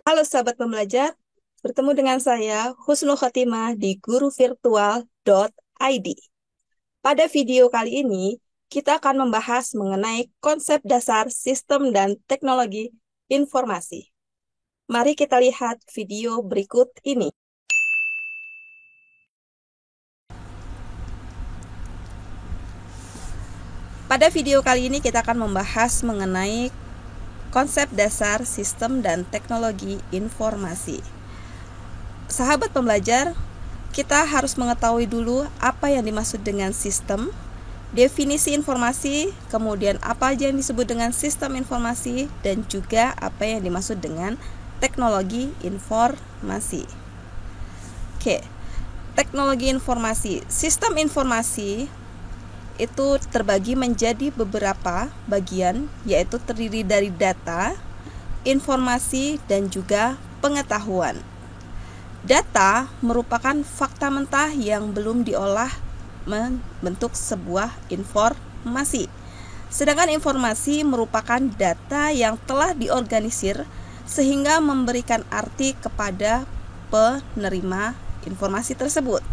Halo sahabat pembelajar, bertemu dengan saya Husnul Khotimah di guruvirtual.id. Pada video kali ini, kita akan membahas mengenai konsep dasar sistem dan teknologi informasi. Mari kita lihat video berikut ini. Pada video kali ini kita akan membahas mengenai konsep dasar sistem dan teknologi informasi. Sahabat pembelajar, kita harus mengetahui dulu apa yang dimaksud dengan sistem, definisi informasi, kemudian apa aja yang disebut dengan sistem informasi, dan juga apa yang dimaksud dengan teknologi informasi. Oke, teknologi informasi. Sistem informasi itu terbagi menjadi beberapa bagian, yaitu terdiri dari data, informasi, dan juga pengetahuan. Data merupakan fakta mentah yang belum diolah membentuk sebuah informasi. Sedangkan informasi merupakan data yang telah diorganisir sehingga memberikan arti kepada penerima informasi tersebut.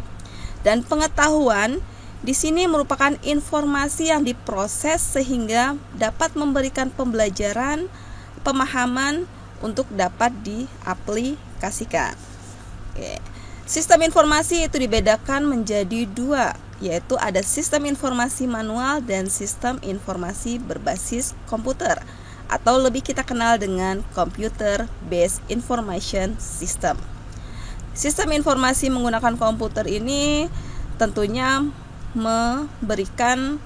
Dan pengetahuan di sini merupakan informasi yang diproses sehingga dapat memberikan pembelajaran, pemahaman untuk dapat diaplikasikan. Oke. Sistem informasi itu dibedakan menjadi dua, yaitu ada sistem informasi manual dan sistem informasi berbasis komputer, atau lebih kita kenal dengan Computer Based Information System. Sistem informasi menggunakan komputer ini tentunya memberikan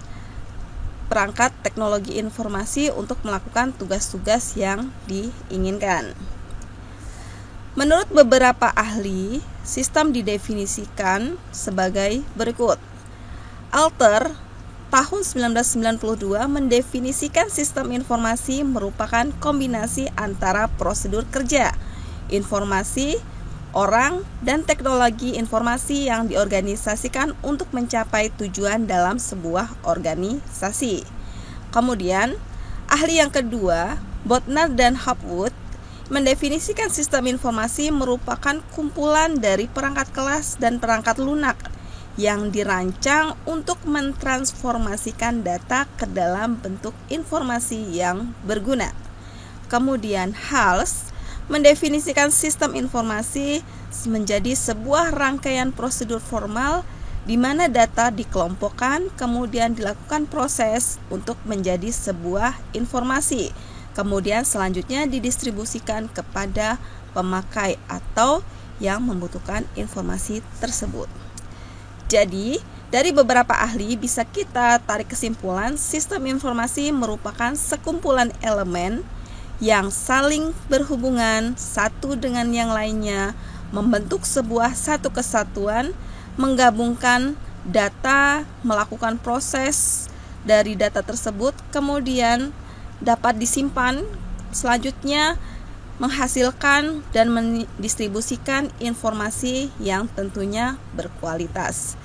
perangkat teknologi informasi untuk melakukan tugas-tugas yang diinginkan. Menurut beberapa ahli, sistem didefinisikan sebagai berikut. Alter tahun 1992 mendefinisikan sistem informasi merupakan kombinasi antara prosedur kerja, informasi, orang, dan teknologi informasi yang diorganisasikan untuk mencapai tujuan dalam sebuah organisasi. Kemudian, ahli yang kedua, Bodnar dan Hopwood, mendefinisikan sistem informasi merupakan kumpulan dari perangkat kelas dan perangkat lunak yang dirancang untuk mentransformasikan data ke dalam bentuk informasi yang berguna. Kemudian, Hals mendefinisikan sistem informasi menjadi sebuah rangkaian prosedur formal di mana data dikelompokkan, kemudian dilakukan proses untuk menjadi sebuah informasi. Kemudian selanjutnya didistribusikan kepada pemakai atau yang membutuhkan informasi tersebut. Jadi, dari beberapa ahli bisa kita tarik kesimpulan sistem informasi merupakan sekumpulan elemen yang saling berhubungan satu dengan yang lainnya, membentuk sebuah satu kesatuan, menggabungkan data, melakukan proses dari data tersebut, kemudian dapat disimpan, selanjutnya menghasilkan dan mendistribusikan informasi yang tentunya berkualitas,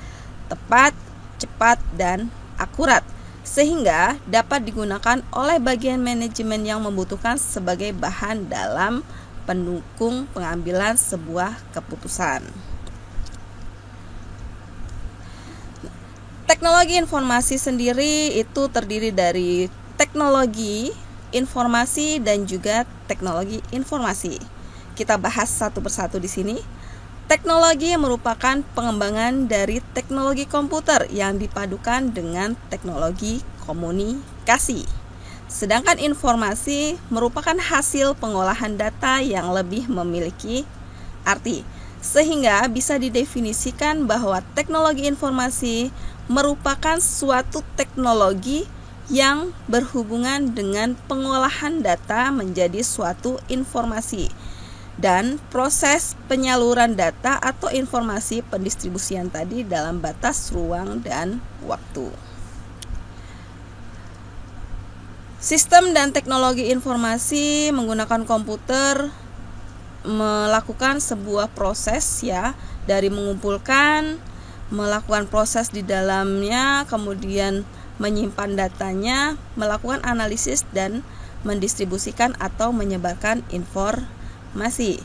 tepat, cepat, dan akurat, sehingga dapat digunakan oleh bagian manajemen yang membutuhkan sebagai bahan dalam pendukung pengambilan sebuah keputusan. Teknologi informasi sendiri itu terdiri dari teknologi informasi dan juga teknologi informasi. Kita bahas satu persatu di sini. Teknologi merupakan pengembangan dari teknologi komputer yang dipadukan dengan teknologi komunikasi. Sedangkan informasi merupakan hasil pengolahan data yang lebih memiliki arti. Sehingga bisa didefinisikan bahwa teknologi informasi merupakan suatu teknologi yang berhubungan dengan pengolahan data menjadi suatu informasi dan proses penyaluran data atau informasi pendistribusian tadi dalam batas ruang dan waktu. Sistem dan teknologi informasi menggunakan komputer melakukan sebuah proses dari mengumpulkan, melakukan proses di dalamnya, kemudian menyimpan datanya, melakukan analisis, dan mendistribusikan atau menyebarkan informasi.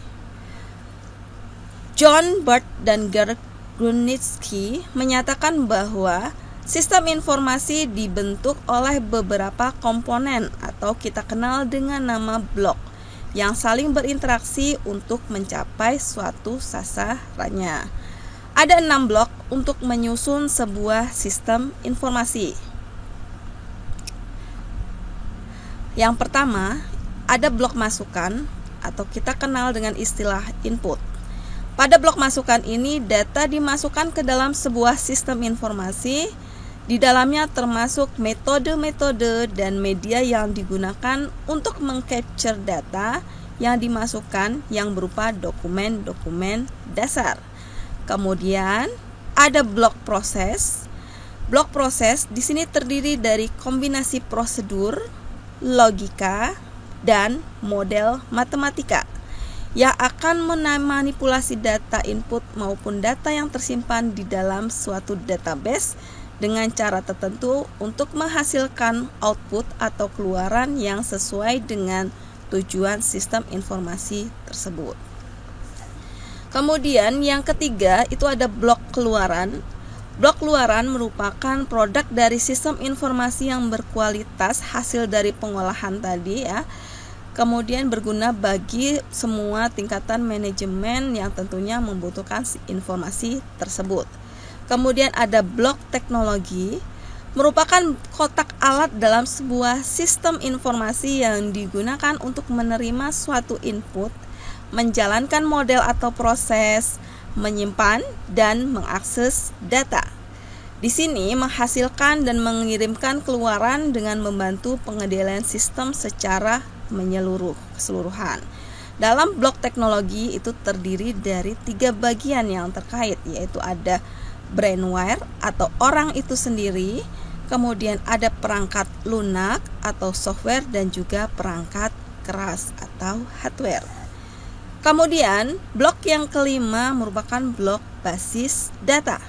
John Bird dan Gerd Grunitzky menyatakan bahwa sistem informasi dibentuk oleh beberapa komponen atau kita kenal dengan nama blok yang saling berinteraksi untuk mencapai suatu sasarannya. Ada 6 blok untuk menyusun sebuah sistem informasi. Yang pertama, ada blok masukan atau kita kenal dengan istilah input. Pada blok masukan ini, data dimasukkan ke dalam sebuah sistem informasi. Di dalamnya termasuk metode-metode dan media yang digunakan untuk mengcapture data yang dimasukkan yang berupa dokumen-dokumen dasar. Kemudian ada blok proses. Blok proses di sini terdiri dari kombinasi prosedur, logika, dan model matematika yang akan memanipulasi data input maupun data yang tersimpan di dalam suatu database dengan cara tertentu untuk menghasilkan output atau keluaran yang sesuai dengan tujuan sistem informasi tersebut. Kemudian yang ketiga itu ada blok keluaran. Blok keluaran merupakan produk dari sistem informasi yang berkualitas hasil dari pengolahan tadi ya. Kemudian berguna bagi semua tingkatan manajemen yang tentunya membutuhkan informasi tersebut. Kemudian ada blok teknologi, merupakan kotak alat dalam sebuah sistem informasi yang digunakan untuk menerima suatu input, menjalankan model atau proses, menyimpan dan mengakses data. Di sini menghasilkan dan mengirimkan keluaran dengan membantu pengendalian sistem secara keseluruhan. Dalam blok teknologi itu terdiri dari 3 bagian yang terkait, yaitu ada brainware atau orang itu sendiri, kemudian ada perangkat lunak atau software dan juga perangkat keras atau hardware. Kemudian blok yang kelima merupakan blok basis data.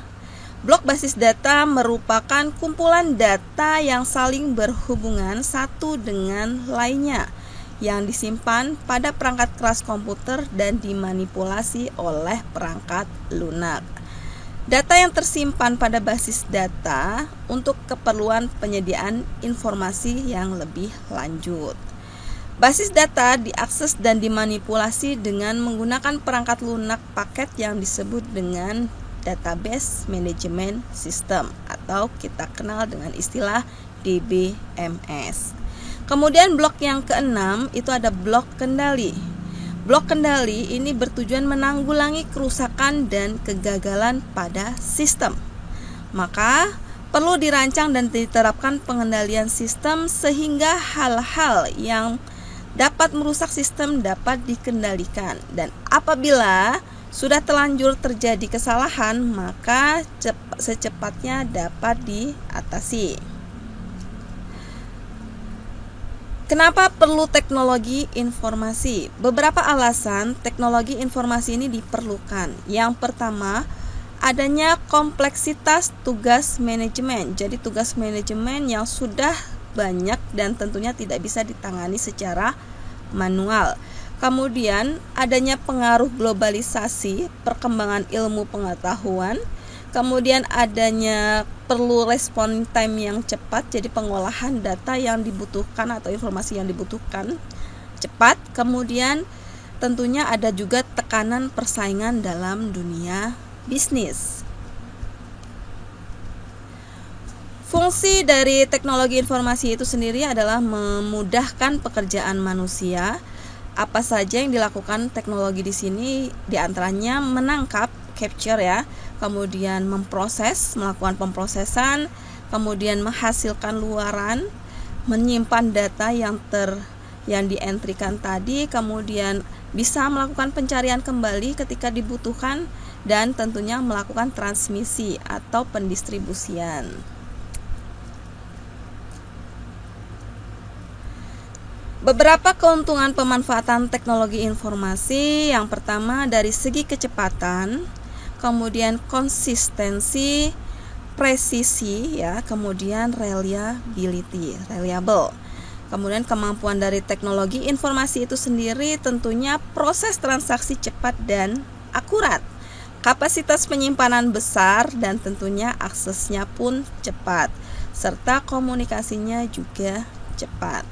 Blok basis data merupakan kumpulan data yang saling berhubungan satu dengan lainnya yang disimpan pada perangkat keras komputer dan dimanipulasi oleh perangkat lunak. Data yang tersimpan pada basis data untuk keperluan penyediaan informasi yang lebih lanjut. Basis data diakses dan dimanipulasi dengan menggunakan perangkat lunak paket yang disebut dengan Database Management System atau kita kenal dengan istilah DBMS. Kemudian blok yang keenam itu ada blok kendali. Blok kendali ini bertujuan menanggulangi kerusakan dan kegagalan pada sistem. Maka perlu dirancang dan diterapkan pengendalian sistem sehingga hal-hal yang dapat merusak sistem dapat dikendalikan. Dan apabila sudah terlanjur terjadi kesalahan, maka secepatnya dapat diatasi. Kenapa perlu teknologi informasi? Beberapa alasan teknologi informasi ini diperlukan. Yang pertama, adanya kompleksitas tugas manajemen. Jadi tugas manajemen yang sudah banyak dan tentunya tidak bisa ditangani secara manual. Kemudian adanya pengaruh globalisasi, perkembangan ilmu pengetahuan. Kemudian adanya perlu respon time yang cepat, jadi pengolahan data yang dibutuhkan atau informasi yang dibutuhkan cepat. Kemudian tentunya ada juga tekanan persaingan dalam dunia bisnis. Fungsi dari teknologi informasi itu sendiri adalah memudahkan pekerjaan manusia. Apa saja yang dilakukan teknologi di sini diantaranya menangkap, capture ya, kemudian memproses, melakukan pemrosesan, kemudian menghasilkan luaran, menyimpan data yang dientrikan tadi, kemudian bisa melakukan pencarian kembali ketika dibutuhkan, dan tentunya melakukan transmisi atau pendistribusian. Beberapa keuntungan pemanfaatan teknologi informasi, yang pertama dari segi kecepatan, kemudian konsistensi, presisi ya, kemudian reliable. Kemudian kemampuan dari teknologi informasi itu sendiri tentunya proses transaksi cepat dan akurat. Kapasitas penyimpanan besar dan tentunya aksesnya pun cepat, serta komunikasinya juga cepat.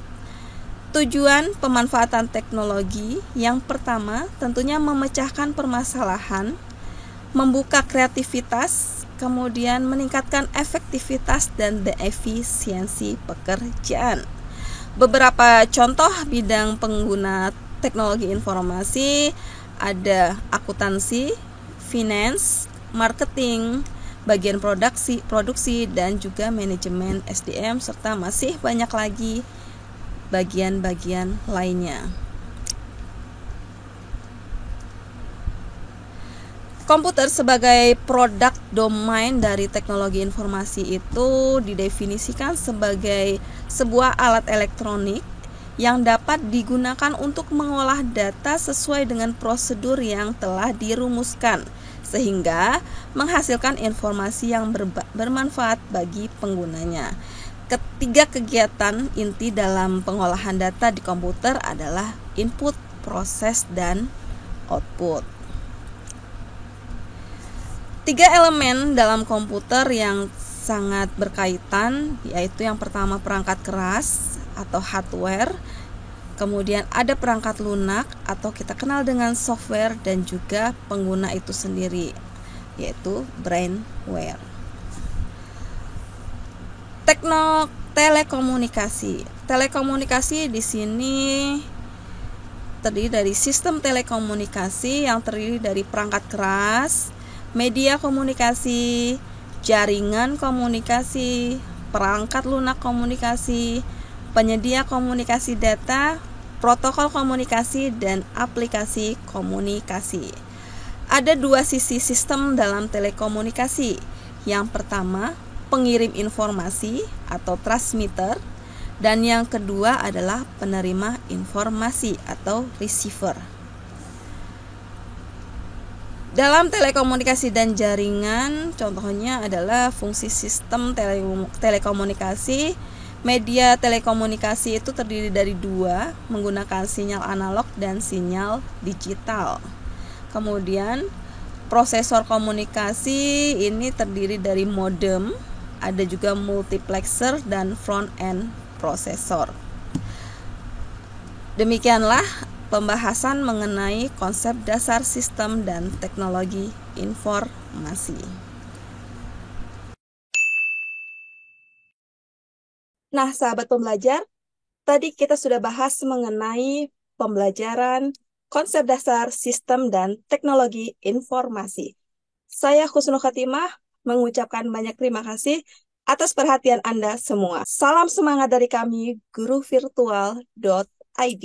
Tujuan pemanfaatan teknologi yang pertama tentunya memecahkan permasalahan, membuka kreativitas, kemudian meningkatkan efektivitas dan efisiensi pekerjaan. Beberapa contoh bidang pengguna teknologi informasi ada akuntansi, finance, marketing, bagian produksi dan juga manajemen SDM, serta masih banyak lagi bagian-bagian lainnya. Komputer sebagai produk domain dari teknologi informasi itu didefinisikan sebagai sebuah alat elektronik yang dapat digunakan untuk mengolah data sesuai dengan prosedur yang telah dirumuskan, sehingga menghasilkan informasi yang bermanfaat bagi penggunanya. Ketiga kegiatan inti dalam pengolahan data di komputer adalah input, proses, dan output. Tiga elemen dalam komputer yang sangat berkaitan, yaitu yang pertama perangkat keras atau hardware, kemudian ada perangkat lunak atau kita kenal dengan software, dan juga pengguna itu sendiri, yaitu brainware. Telekomunikasi di sini terdiri dari sistem telekomunikasi yang terdiri dari perangkat keras, media komunikasi, jaringan komunikasi, perangkat lunak komunikasi, penyedia komunikasi data, protokol komunikasi, dan aplikasi komunikasi. Ada dua sisi sistem dalam telekomunikasi. Yang pertama, pengirim informasi atau transmitter, dan yang kedua adalah penerima informasi atau receiver. Dalam telekomunikasi dan jaringan, contohnya adalah fungsi sistem telekomunikasi. Media telekomunikasi itu terdiri dari dua, menggunakan sinyal analog dan sinyal digital. Kemudian prosesor komunikasi ini terdiri dari modem, ada juga multiplexer dan front end prosesor. Demikianlah pembahasan mengenai konsep dasar sistem dan teknologi informasi. Nah, sahabat pembelajar, tadi kita sudah bahas mengenai pembelajaran konsep dasar sistem dan teknologi informasi. Saya Husnul Khatimah mengucapkan banyak terima kasih atas perhatian Anda semua. Salam semangat dari kami, guruvirtual.id.